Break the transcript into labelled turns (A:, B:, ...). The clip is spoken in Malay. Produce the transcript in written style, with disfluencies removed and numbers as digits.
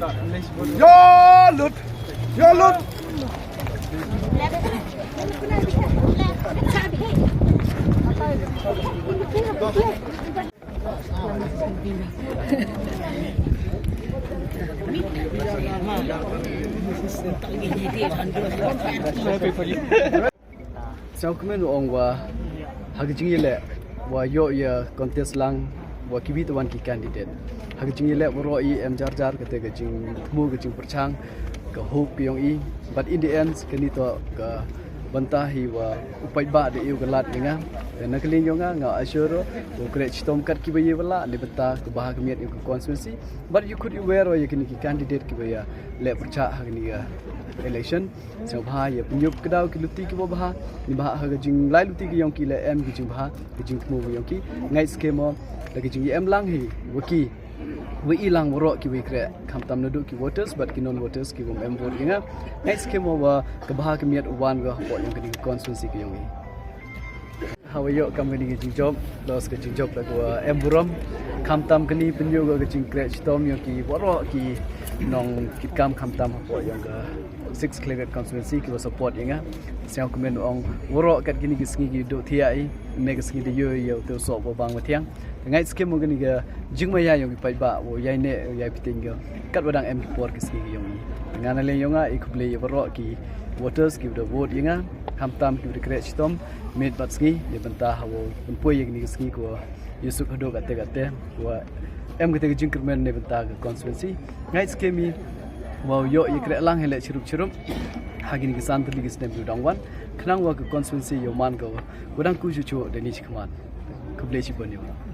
A: Yo lut. Yo lut. Sao kemen ong wa hagijing yele wa yo ya contest lang wa kibi tuan ki candidate hagijing yele woro I em jar jar kate gajing mu gajing perchang ka hope yong I but in the end kini to ka bantah hi wa paidbah de yu galat ninga na keling yonga nga assure ko create tom kat ki baye wala le bata ke bah kemiat yu constituency but you could aware wa kini ki candidate ki baya le percha hagni ga election so bha ya penyup kedau ki luti ki bah ni bah ha jing lai luti ki yong ki le em ki jing bah ki jing mu yong ki ngai skemo la ki jing em lang hi waki we ilang woro ki we kre kham tam nadu ki voters but ki non voters ki em vote inga ngai skemo wa ke bah kemiat wan ga ho yong ki constituency ki yong how yo kam ni ki job dos ki job la ko em burom kham tam kini penyu ga ki kre stom yong ki woro ki nong ki kam kham tam ho yong ga 6 clear constituency ki support inga siang komen ong woro kat gini ki sngi ki do thiai me ki sngi de yo to so bo bang ma thiang ngai skim mo gini ga jingmaya yong ki paidbah wo yai ne yai piting ga kat wadang em por ki sngi yong ngana le yonga I khublei woro ki voters ki do vote inga kham tam ki de create stom med bat sngi de banta hawo poi yeng ni sngi ko yusuk hodo kate wa em kete jingkermen ne banta constituency ngai skemi wow yo ikre lang hele chirup hagini ki san tuli ki stem du dongwan khnang wa ko constituency yo man ko godang ku chu de ni chikman khublei chi bonyo